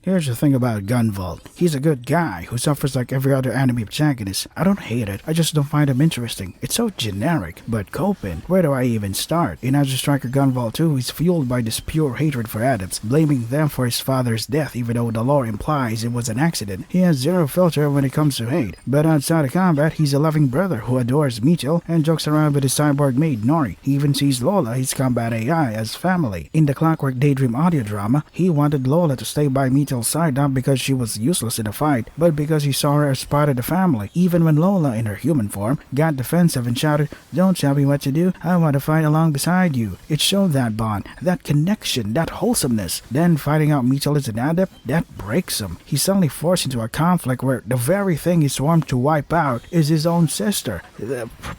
Here's the thing about Gunvolt. He's a good guy who suffers like every other anime protagonist. I don't hate it, I just don't find him interesting. It's so generic. But Copen, where do I even start? In Azure Striker Gunvolt 2, he's fueled by this pure hatred for adepts, blaming them for his father's death even though the lore implies it was an accident. He has zero filter when it comes to hate. But outside of combat, he's a loving brother who adores Mitchell and jokes around with his cyborg maid Nori. He even sees Lola, his combat AI, as family. In the Clockwork Daydream audio drama, he wanted Lola to stay by Mitchell's side not because she was useless in the fight, but because he saw her as part of the family. Even when Lola, in her human form, got defensive and shouted, "Don't tell me what to do, I want to fight along beside you." It showed that bond, that connection, that wholesomeness. Then finding out Mitchell is an adept, that breaks him. He's suddenly forced into a conflict where the very thing he swarmed to wipe out is his own sister.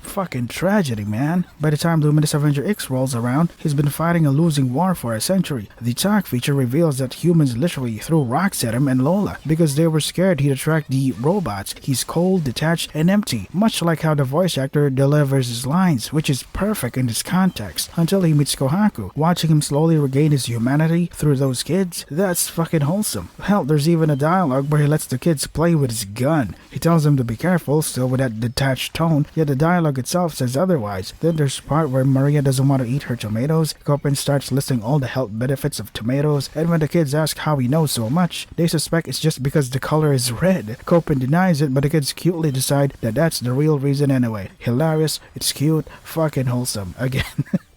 Fucking tragedy, man. By the time Luminous Avenger X rolls around, he's been fighting a losing war for a century. The talk feature reveals that humans literally threw rocks at him and Lola because they were scared he'd attract the robots. He's cold, detached, and empty, much like how the voice actor delivers his lines, which is perfect in this context, until he meets Kohaku. Watching him slowly regain his humanity through those kids, that's fucking wholesome. Hell, there's even a dialogue where he lets the kids play with his gun. He tells them to be careful, still with that detached tone, yet the dialogue itself says otherwise. Then there's part where Maria doesn't want to eat her tomatoes. Copen starts listing all the health benefits of tomatoes, and when the kids ask how he knows so much, they suspect it's just because the color is red. Copen denies it, but the kids cutely decide that that's the real reason anyway. Hilarious, it's cute, fucking wholesome. Again.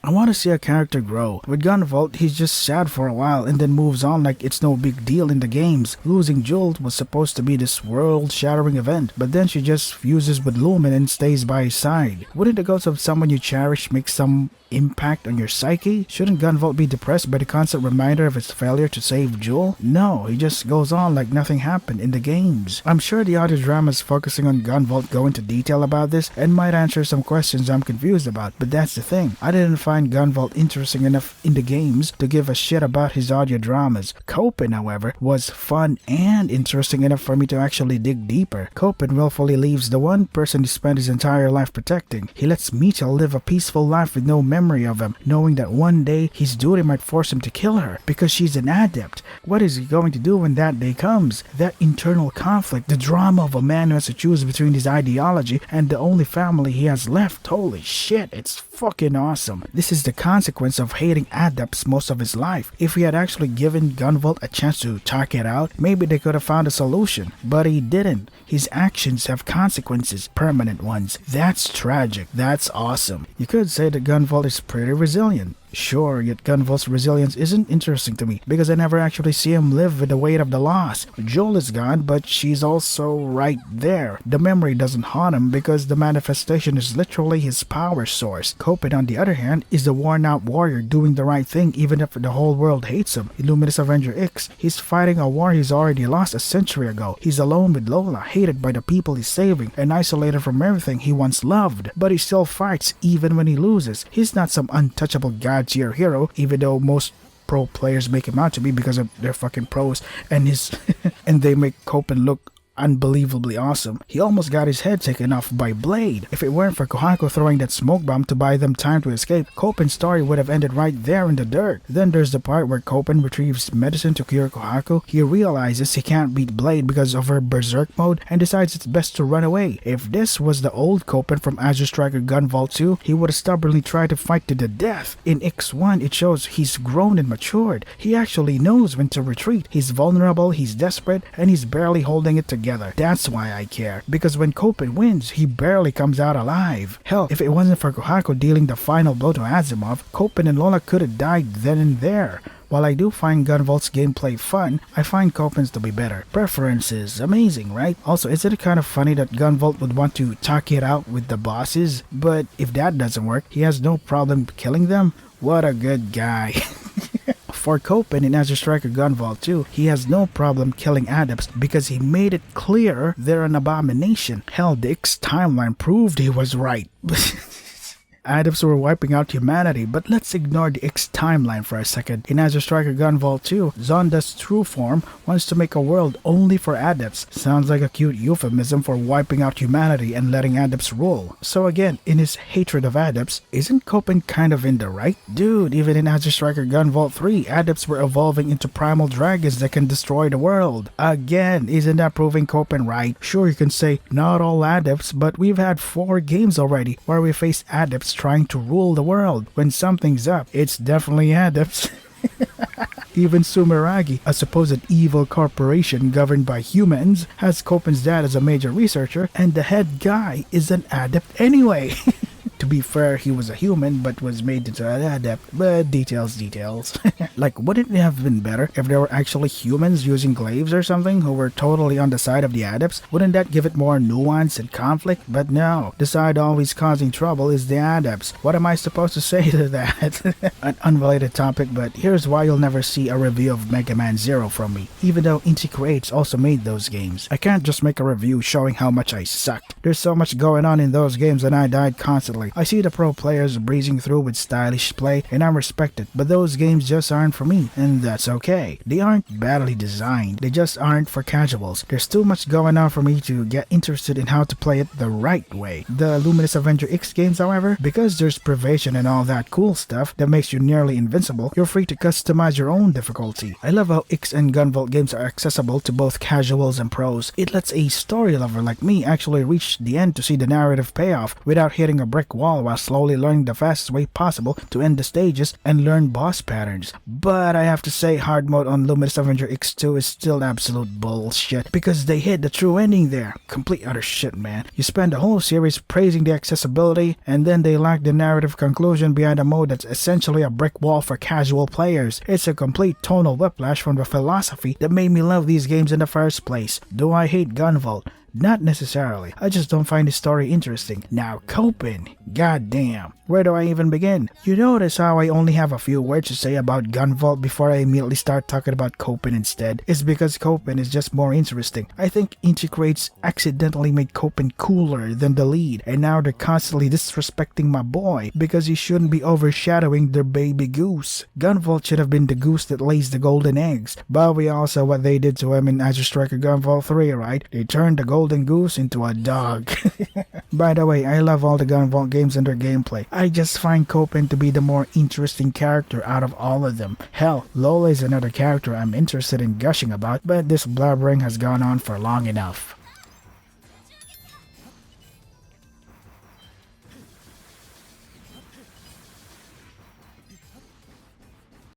I want to see a character grow. With Gunvolt, he's just sad for a while and then moves on like it's no big deal in the games. Losing Jewel was supposed to be this world-shattering event, but then she just fuses with Lumen and stays by his side. Wouldn't the ghost of someone you cherish make some impact on your psyche? Shouldn't Gunvolt be depressed by the constant reminder of his failure to save Jewel? No, he just goes on like nothing happened in the games. I'm sure the audio dramas focusing on Gunvolt go into detail about this and might answer some questions I'm confused about, but that's the thing. I didn't find Gunvolt interesting enough in the games to give a shit about his audio dramas. Copen, however, was fun and interesting enough for me to actually dig deeper. Copen willfully leaves the one person he spent his entire life protecting. He lets Mitchell live a peaceful life with no memory of him, knowing that one day his duty might force him to kill her because she's an adept. What is he going to do when that day comes? That internal conflict, the drama of a man who has to choose between his ideology and the only family he has left. Holy shit, it's fucking awesome. This is the consequence of hating adepts most of his life. If he had actually given Gunvolt a chance to talk it out, maybe they could have found a solution. But he didn't. His actions have consequences, permanent ones. That's tragic. That's awesome. You could say that Gunvolt is pretty resilient. Sure, yet Gunvolt's resilience isn't interesting to me because I never actually see him live with the weight of the loss. Joel is gone, but she's also right there. The memory doesn't haunt him because the manifestation is literally his power source. Copen, on the other hand, is the worn-out warrior doing the right thing even if the whole world hates him. In Luminous Avenger X, he's fighting a war he's already lost a century ago. He's alone with Lola, hated by the people he's saving, and isolated from everything he once loved. But he still fights even when he loses. He's not some untouchable guy tier hero, even though most pro players make him out to be because of their fucking pros and his and they make Copen look unbelievably awesome. He almost got his head taken off by Blade. If it weren't for Kohaku throwing that smoke bomb to buy them time to escape, Copen's story would have ended right there in the dirt. Then there's the part where Copen retrieves medicine to cure Kohaku. He realizes he can't beat Blade because of her berserk mode and decides it's best to run away. If this was the old Copen from Azure Striker Gunvolt 2, he would have stubbornly tried to fight to the death. In X1, it shows he's grown and matured. He actually knows when to retreat. He's vulnerable, he's desperate, and he's barely holding it together. That's why I care, because when Copen wins, he barely comes out alive. Hell, if it wasn't for Kohaku dealing the final blow to Asimov, Copen and Lola could have died then and there. While I do find Gunvolt's gameplay fun, I find Copen's to be better. Preferences, amazing, right? Also, isn't it kind of funny that Gunvolt would want to talk it out with the bosses? But if that doesn't work, he has no problem killing them? What a good guy. For Copen in Azure Striker Gunvolt 2, he has no problem killing adepts because he made it clear they're an abomination. Hell, the X timeline proved he was right. Adepts were wiping out humanity, but let's ignore the X timeline for a second. In Azure Striker Gunvolt 2, Zonda's true form wants to make a world only for adepts. Sounds like a cute euphemism for wiping out humanity and letting adepts rule. So again, in his hatred of adepts, isn't Copen kind of in the right? Dude, even in Azure Striker Gunvolt 3, adepts were evolving into primal dragons that can destroy the world. Again, isn't that proving Copen right? Sure, you can say not all adepts, but we've had 4 games already where we face adepts trying to rule the world. When something's up, it's definitely adepts. Even Sumeragi, a supposed evil corporation governed by humans, has Copen's dad as a major researcher, and the head guy is an adept anyway. To be fair, he was a human but was made into an adept, but details. Like, wouldn't it have been better if there were actually humans using glaives or something who were totally on the side of the adepts? Wouldn't that give it more nuance and conflict? But no, the side always causing trouble is the adepts. What am I supposed to say to that? An unrelated topic, but here's why you'll never see a review of Mega Man Zero from me, even though Inti Creates also made those games. I can't just make a review showing how much I sucked. There's so much going on in those games and I died constantly. I see the pro players breezing through with stylish play and I'm respected, but those games just aren't for me, and that's okay. They aren't badly designed, they just aren't for casuals. There's too much going on for me to get interested in how to play it the right way. The Luminous Avenger X games, however, because there's privation and all that cool stuff that makes you nearly invincible, you're free to customize your own difficulty. I love how X and Gunvolt games are accessible to both casuals and pros. It lets a story lover like me actually reach the end to see the narrative payoff without hitting a brick wall while slowly learning the fastest way possible to end the stages and learn boss patterns. But I have to say, hard mode on Luminous Avenger X2 is still absolute bullshit because they hid the true ending there. Complete utter shit, man. You spend the whole series praising the accessibility and then they lack the narrative conclusion behind a mode that's essentially a brick wall for casual players. It's a complete tonal whiplash from the philosophy that made me love these games in the first place. Do I hate Gunvolt? Not necessarily. I just don't find the story interesting. Now, Copen, goddamn. Where do I even begin? You notice how I only have a few words to say about Gunvolt before I immediately start talking about Copen instead? It's because Copen is just more interesting. I think Inti Creates accidentally made Copen cooler than the lead, and now they're constantly disrespecting my boy because he shouldn't be overshadowing their baby goose. Gunvolt should have been the goose that lays the golden eggs, but we all saw what they did to him in Azure Striker Gunvolt 3, right? They turned the golden goose into a dog. By the way, I love all the Gunvolt games and their gameplay. I just find Copen to be the more interesting character out of all of them. Hell, Lola is another character I'm interested in gushing about, but this blabbering has gone on for long enough.